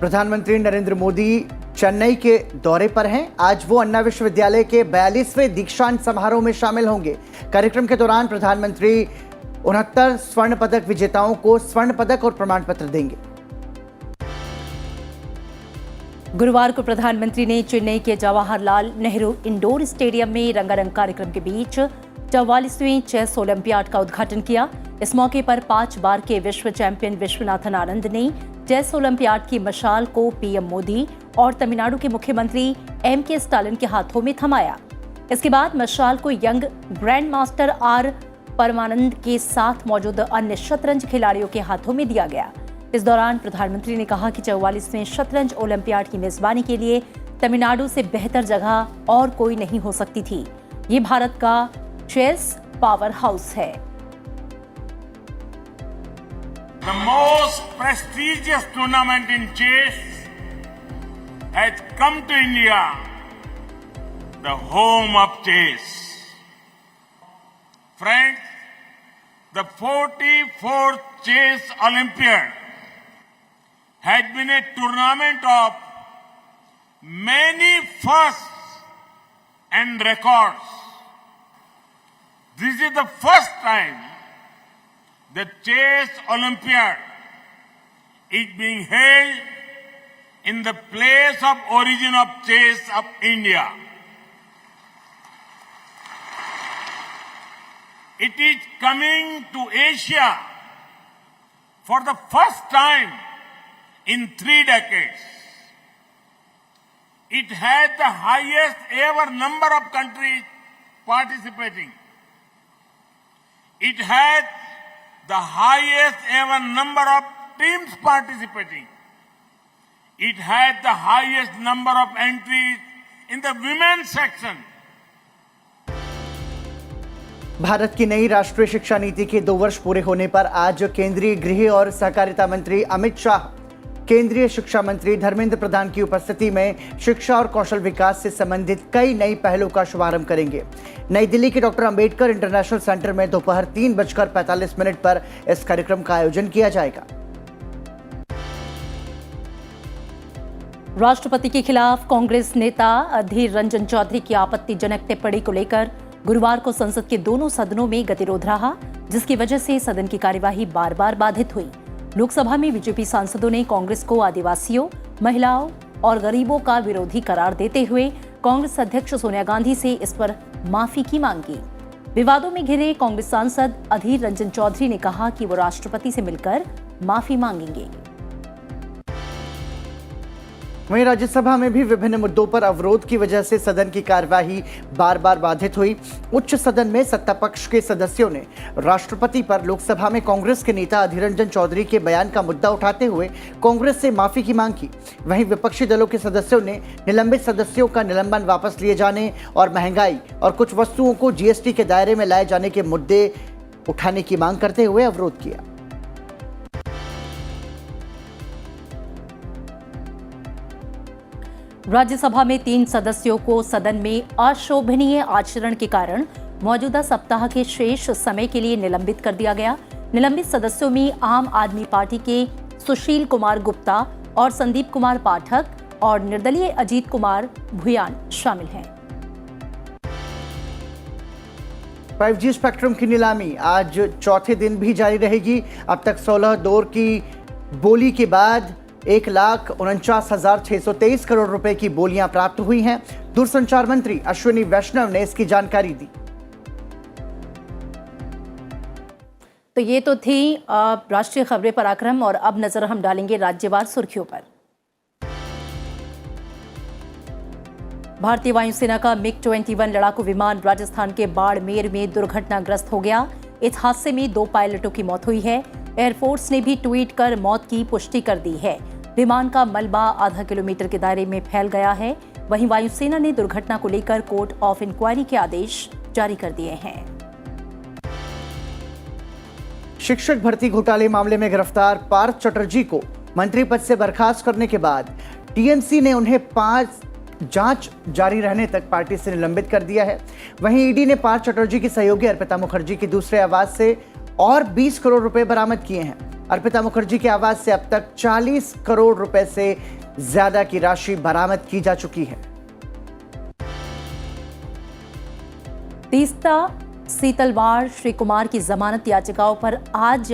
प्रधानमंत्री नरेंद्र मोदी चेन्नई के दौरे पर हैं। आज वो अन्ना विश्वविद्यालय के 42वें दीक्षांत समारोह में शामिल होंगे। कार्यक्रम के दौरान प्रधानमंत्री 69 स्वर्ण पदक विजेताओं को स्वर्ण पदक और प्रमाण पत्र देंगे। गुरुवार को प्रधानमंत्री ने चेन्नई के जवाहरलाल नेहरू इंडोर स्टेडियम में रंगारंग कार्यक्रम के बीच 44वें चेस ओलंपियाड का उद्घाटन किया। इस मौके पर 5 बार के विश्व चैंपियन विश्वनाथन आनंद ने चेस ओलंपियाड की मशाल को पीएम मोदी और तमिलनाडु के मुख्यमंत्री एमके स्टालिन के हाथों में थमाया। इसके बाद मशाल को यंग ग्रैंड मास्टर आर परमानंद के साथ मौजूद अन्य शतरंज खिलाड़ियों के हाथों में दिया गया। इस दौरान प्रधानमंत्री ने कहा कि 44वें शतरंज ओलंपियाड की मेजबानी के लिए तमिलनाडु से बेहतर जगह और कोई नहीं हो सकती थी। ये भारत का चेस पावर हाउस है। The most prestigious tournament in chess has come to India, the home of chess. Friends, the 44th Chess Olympiad has been a tournament of many firsts and records. This is the first time the Chess Olympiad is being held in the place of origin of chess of India. It is coming to Asia for the first time in 3 decades. It has the highest ever number of countries participating. It has the highest ever number of teams participating. It has the highest number of entries in the women's section. Bharat की नई राष्ट्रीय शिक्षा नीति के 2 वर्ष पूरे होने पर आज केंद्रीय गृह और सहकारिता मंत्री अमित शाह केंद्रीय शिक्षा मंत्री धर्मेंद्र प्रधान की उपस्थिति में शिक्षा और कौशल विकास से संबंधित कई नई पहलों का शुभारंभ करेंगे। नई दिल्ली के डॉक्टर अंबेडकर इंटरनेशनल सेंटर में दोपहर 3:45 पर इस कार्यक्रम का आयोजन किया जाएगा। राष्ट्रपति के खिलाफ कांग्रेस नेता अधीर रंजन चौधरी की आपत्तिजनक टिप्पणी को लेकर गुरुवार को संसद के दोनों सदनों में गतिरोध रहा, जिसकी वजह से सदन की कार्यवाही बार बार बाधित हुई। लोकसभा में बीजेपी सांसदों ने कांग्रेस को आदिवासियों, महिलाओं और गरीबों का विरोधी करार देते हुए कांग्रेस अध्यक्ष सोनिया गांधी से इस पर माफी की मांग की। विवादों में घिरे कांग्रेस सांसद अधीर रंजन चौधरी ने कहा कि वो राष्ट्रपति से मिलकर माफी मांगेंगे। वहीं राज्यसभा में भी विभिन्न मुद्दों पर अवरोध की वजह से सदन की कार्यवाही बार बार बाधित हुई। उच्च सदन में सत्ता पक्ष के सदस्यों ने राष्ट्रपति पर लोकसभा में कांग्रेस के नेता अधीर रंजन चौधरी के बयान का मुद्दा उठाते हुए कांग्रेस से माफी की मांग की। वहीं विपक्षी दलों के सदस्यों ने निलंबित सदस्यों का निलंबन वापस लिए जाने और महंगाई और कुछ वस्तुओं को जीएसटी के दायरे में लाए जाने के मुद्दे उठाने की मांग करते हुए अवरोध किया। राज्यसभा में 3 सदस्यों को सदन में अशोभनीय आचरण के कारण मौजूदा सप्ताह के शेष समय के लिए निलंबित कर दिया गया। निलंबित सदस्यों में आम आदमी पार्टी के सुशील कुमार गुप्ता और संदीप कुमार पाठक और निर्दलीय अजीत कुमार भुयान शामिल हैं। 5G स्पेक्ट्रम की नीलामी आज चौथे दिन भी जारी रहेगी। अब तक 16 दौर की बोली के बाद 1,49,623 करोड़ रुपए की बोलियां प्राप्त हुई हैं। दूरसंचार मंत्री अश्विनी वैष्णव ने इसकी जानकारी दी। तो ये तो थी राष्ट्रीय खबरें पराक्रम, और अब नजर हम डालेंगे राज्यवार सुर्खियों पर। भारतीय वायुसेना का मिग-21 लड़ाकू विमान राजस्थान के बाड़मेर में दुर्घटनाग्रस्त हो गया। इस हादसे में 2 पायलटों की मौत हुई है। एयरफोर्स ने भी ट्वीट कर मौत की पुष्टि कर दी है। विमान का मलबा आधा किलोमीटर के दायरे में फैल गया है। वहीं वायुसेना ने दुर्घटना को लेकर कोर्ट ऑफ इंक्वायरी के आदेश जारी कर दिए हैं। शिक्षक भर्ती घोटाले मामले में गिरफ्तार पार्थ चटर्जी को मंत्री पद से बर्खास्त करने के बाद टीएमसी ने उन्हें 5 जांच जारी रहने तक पार्टी से निलंबित कर दिया है। वहीं ईडी ने पार्थ चटर्जी की सहयोगी अर्पिता मुखर्जी के दूसरे आवास से और 20 करोड़ रुपए बरामद किए हैं। अर्पिता मुखर्जी के आवास से अब तक 40 करोड़ रुपए से ज्यादा की राशि बरामद की जा चुकी है। तीस्ता सीतलवाड़ श्री कुमार की जमानत याचिकाओं पर आज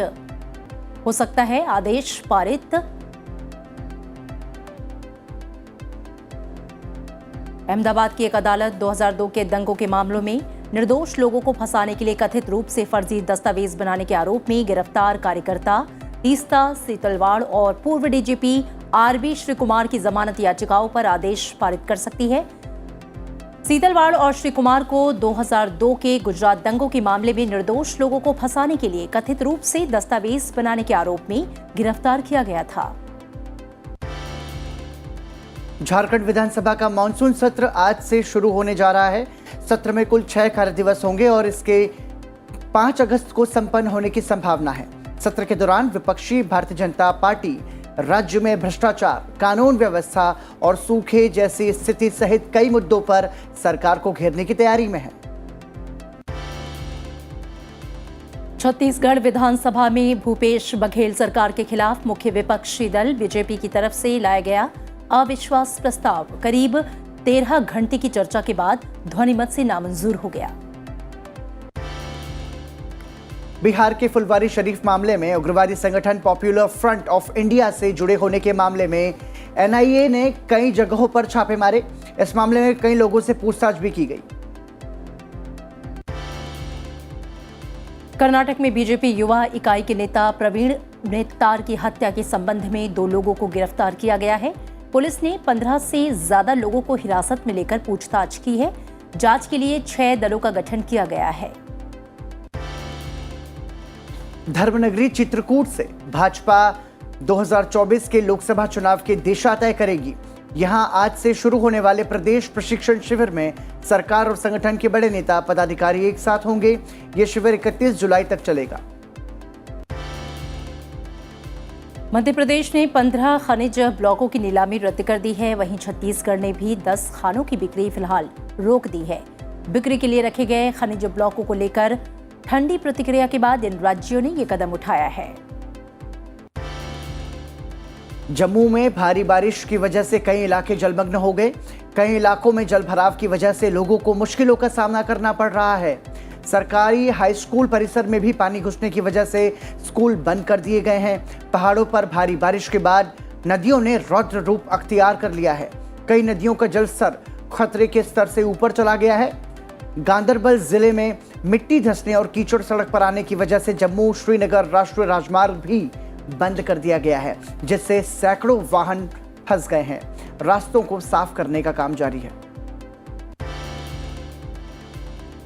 हो सकता है आदेश पारित। अहमदाबाद की एक अदालत 2002 के दंगों के मामलों में निर्दोष लोगों को फंसाने के लिए कथित रूप से फर्जी दस्तावेज बनाने के आरोप में गिरफ्तार कार्यकर्ता तीस्ता सीतलवाड़ और पूर्व डीजीपी आरबी श्री कुमार की जमानत याचिकाओं पर आदेश पारित कर सकती है। सीतलवाड़ और श्री कुमार को 2002 के गुजरात दंगों के मामले में निर्दोष लोगों को फंसाने के लिए कथित रूप से दस्तावेज बनाने के आरोप में गिरफ्तार किया गया था। झारखंड विधानसभा का मानसून सत्र आज से शुरू होने जा रहा है। सत्र में कुल 6 कार्य दिवस होंगे और इसके 5 अगस्त को संपन्न होने की संभावना है। सत्र के दौरान विपक्षी भारतीय जनता पार्टी राज्य में भ्रष्टाचार, कानून व्यवस्था और सूखे जैसी स्थिति सहित कई मुद्दों पर सरकार को घेरने की तैयारी में है। छत्तीसगढ़ विधानसभा में भूपेश बघेल सरकार के खिलाफ मुख्य विपक्षी दल बीजेपी की तरफ से लाया गया अविश्वास प्रस्ताव करीब 13 घंटे की चर्चा के बाद ध्वनिमत से नामंजूर हो गया। बिहार के फुलवारी शरीफ मामले में उग्रवादी संगठन पॉपुलर फ्रंट ऑफ इंडिया से जुड़े होने के मामले में एनआईए ने कई जगहों पर छापे मारे। इस मामले में कई लोगों से पूछताछ भी की गई। कर्नाटक में बीजेपी युवा इकाई के नेता प्रवीण नेतार की हत्या के संबंध में 2 लोगों को गिरफ्तार किया गया है। पुलिस ने 15 से ज्यादा लोगों को हिरासत में लेकर पूछताछ की है। जांच के लिए 6 दलों का गठन किया गया है। धर्मनगरी चित्रकूट से भाजपा 2024 के लोकसभा चुनाव की दिशा तय करेगी। यहां आज से शुरू होने वाले प्रदेश प्रशिक्षण शिविर में सरकार और संगठन के बड़े नेता पदाधिकारी एक साथ होंगे। यह शिविर 31 जुलाई तक चलेगा। मध्य प्रदेश ने 15 खनिज ब्लॉकों की नीलामी रद्द कर दी है। वहीं छत्तीसगढ़ ने भी 10 खानों की बिक्री फिलहाल रोक दी है। बिक्री के लिए रखे गए खनिज ब्लॉकों को लेकर ठंडी प्रतिक्रिया के बाद इन राज्यों ने ये कदम उठाया है। जम्मू में भारी बारिश की वजह से कई इलाके जलमग्न हो गए। कई इलाकों में जलभराव की वजह से लोगों को मुश्किलों का सामना करना पड़ रहा है। सरकारी हाई स्कूल परिसर में भी पानी घुसने की वजह से स्कूल बंद कर दिए गए हैं। पहाड़ों पर भारी बारिश के बाद नदियों ने रौद्र रूप अख्तियार कर लिया है। कई नदियों का जलस्तर खतरे के स्तर से ऊपर चला गया है। गांदरबल जिले में मिट्टी धंसने और कीचड़ सड़क पर आने की वजह से जम्मू श्रीनगर राष्ट्रीय राजमार्ग भी बंद कर दिया गया है, जिससे सैकड़ों वाहन फंस गए हैं। रास्तों को साफ करने का काम जारी है।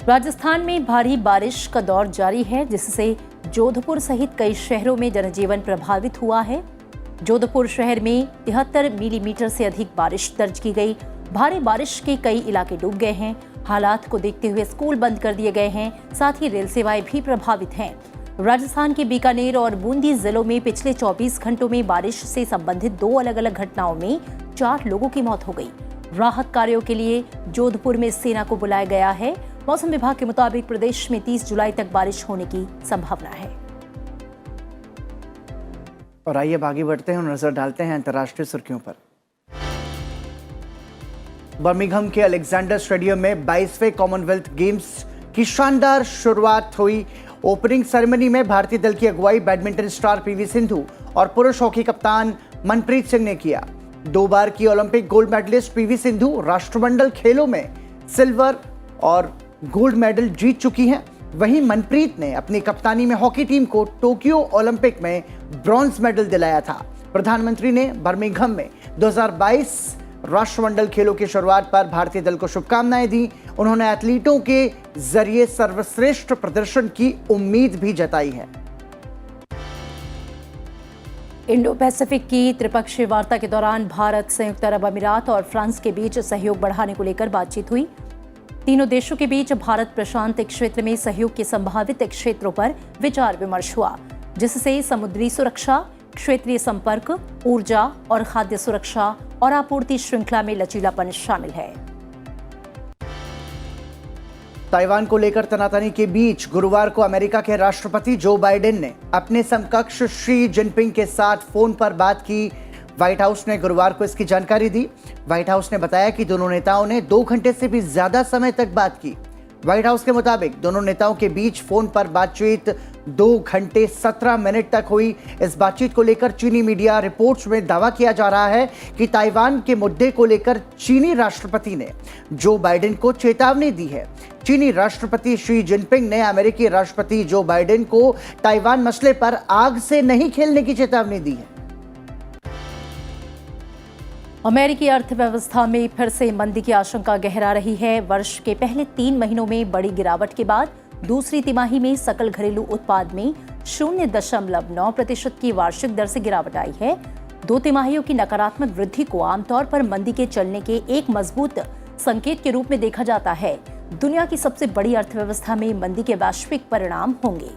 राजस्थान में भारी बारिश का दौर जारी है, जिससे जोधपुर सहित कई शहरों में जनजीवन प्रभावित हुआ है। जोधपुर शहर में 73 मिलीमीटर से अधिक बारिश दर्ज की गई। भारी बारिश के कई इलाके डूब गए हैं। हालात को देखते हुए स्कूल बंद कर दिए गए हैं। साथ ही रेल सेवाएं भी प्रभावित हैं। राजस्थान के बीकानेर और बूंदी जिलों में पिछले 24 घंटों में बारिश से संबंधित 2 अलग-अलग घटनाओं में 4 लोगों की मौत हो गई। राहत कार्यों के लिए जोधपुर में सेना को बुलाया गया है। मौसम विभाग के मुताबिक प्रदेश में 30 जुलाई तक बारिश होने की संभावना है। और आइए आगे बढ़ते हैं और नजर डालते हैं अंतर्राष्ट्रीय सुर्खियों पर। बर्मिंघम के अलेक्जेंडर स्टेडियम में 22वें कॉमनवेल्थ गेम्स की शानदार शुरुआत हुई। ओपनिंग सेरेमनी में भारतीय दल की अगुवाई बैडमिंटन स्टार पीवी सिंधु और पुरुष हॉकी कप्तान मनप्रीत सिंह ने किया। 2 बार की Olympic gold medalist PV Sindhu राष्ट्रमंडल खेलों में सिल्वर और गोल्ड मेडल जीत चुकी हैं। वहीं मनप्रीत ने अपनी कप्तानी में हॉकी टीम को टोक्यो ओलंपिक में ब्रॉन्ज मेडल दिलाया था। प्रधानमंत्री ने बर्मिंघम में 2022 राष्ट्रमंडल खेलों की शुरुआत पर भारतीय दल को शुभकामनाएं दी। उन्होंने एथलीटों के जरिए सर्वश्रेष्ठ प्रदर्शन की उम्मीद भी जताई है। इंडो पैसिफिक की त्रिपक्षीय वार्ता के दौरान भारत, संयुक्त अरब अमीरात और फ्रांस के बीच सहयोग बढ़ाने को लेकर बातचीत हुई। तीनों देशों के बीच भारत प्रशांत क्षेत्र में सहयोग के संभावित क्षेत्रों पर विचार विमर्श हुआ, जिससे समुद्री सुरक्षा, क्षेत्रीय संपर्क, ऊर्जा और खाद्य सुरक्षा और आपूर्ति श्रृंखला में लचीलापन शामिल है। ताइवान को लेकर तनातनी के बीच गुरुवार को अमेरिका के राष्ट्रपति जो बाइडेन ने अपने समकक्ष शी जिनपिंग के साथ फोन पर बात की। व्हाइट हाउस ने गुरुवार को इसकी जानकारी दी। व्हाइट हाउस ने बताया कि दोनों नेताओं ने 2 घंटे से भी ज्यादा समय तक बात की। व्हाइट हाउस के मुताबिक दोनों नेताओं के बीच फोन पर बातचीत 2 घंटे 17 मिनट तक हुई। इस बातचीत को लेकर चीनी मीडिया रिपोर्ट्स में दावा किया जा रहा है कि ताइवान के मुद्दे को लेकर चीनी राष्ट्रपति ने जो बाइडेन को चेतावनी दी है। चीनी राष्ट्रपति शी जिनपिंग ने अमेरिकी राष्ट्रपति जो बाइडेन को ताइवान मसले पर आग से नहीं खेलने की चेतावनी दी है। अमेरिकी अर्थव्यवस्था में फिर से मंदी की आशंका गहरा रही है। वर्ष के पहले 3 महीनों में बड़ी गिरावट के बाद दूसरी तिमाही में सकल घरेलू उत्पाद में 0.9% की वार्षिक दर से गिरावट आई है। 2 तिमाहियों की नकारात्मक वृद्धि को आमतौर पर मंदी के चलने के एक मजबूत संकेत के रूप में देखा जाता है। दुनिया की सबसे बड़ी अर्थव्यवस्था में मंदी के वैश्विक परिणाम होंगे।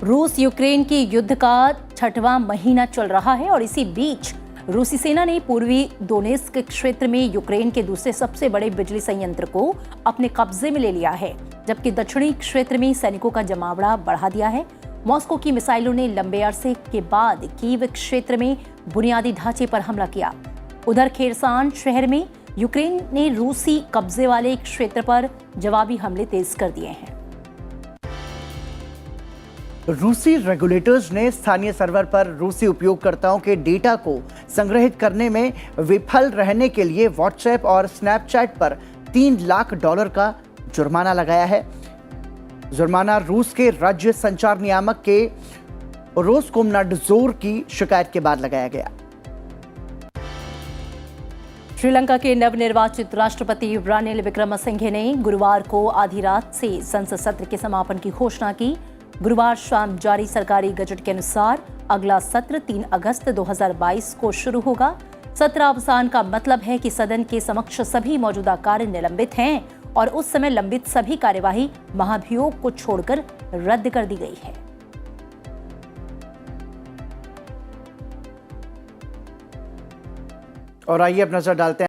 रूस यूक्रेन के युद्ध का 6वां महीना चल रहा है और इसी बीच रूसी सेना ने पूर्वी डोनेस्क क्षेत्र में यूक्रेन के दूसरे सबसे बड़े बिजली संयंत्र को अपने कब्जे में ले लिया है, जबकि दक्षिणी क्षेत्र में सैनिकों का जमावड़ा बढ़ा दिया है। मॉस्को की मिसाइलों ने लंबे अरसे के बाद कीव क्षेत्र में बुनियादी ढांचे पर हमला किया। उधर खेरसान शहर में यूक्रेन ने रूसी कब्जे वाले क्षेत्र पर जवाबी हमले तेज कर दिए हैं। रूसी रेगुलेटर्स ने स्थानीय सर्वर पर रूसी उपयोगकर्ताओं के डेटा को संग्रहित करने में विफल रहने के लिए व्हाट्सएप और स्नैपचैट पर $3 लाख का जुर्माना लगाया है। जुर्माना रूस के राज्य संचार नियामक के रोसकोमनाडज़ोर की शिकायत के बाद लगाया गया। श्रीलंका के नवनिर्वाचित राष्ट्रपति रानिल विक्रमसिंघे ने गुरुवार को आधी रात से संसद सत्र के समापन की घोषणा की। गुरुवार शाम जारी सरकारी गजट के अनुसार अगला सत्र 3 अगस्त 2022 को शुरू होगा। सत्र अवसान का मतलब है कि सदन के समक्ष सभी मौजूदा कार्य निलंबित हैं और उस समय लंबित सभी कार्यवाही महाभियोग को छोड़कर रद्द कर दी गई है। और आइए अब नजर डालते हैं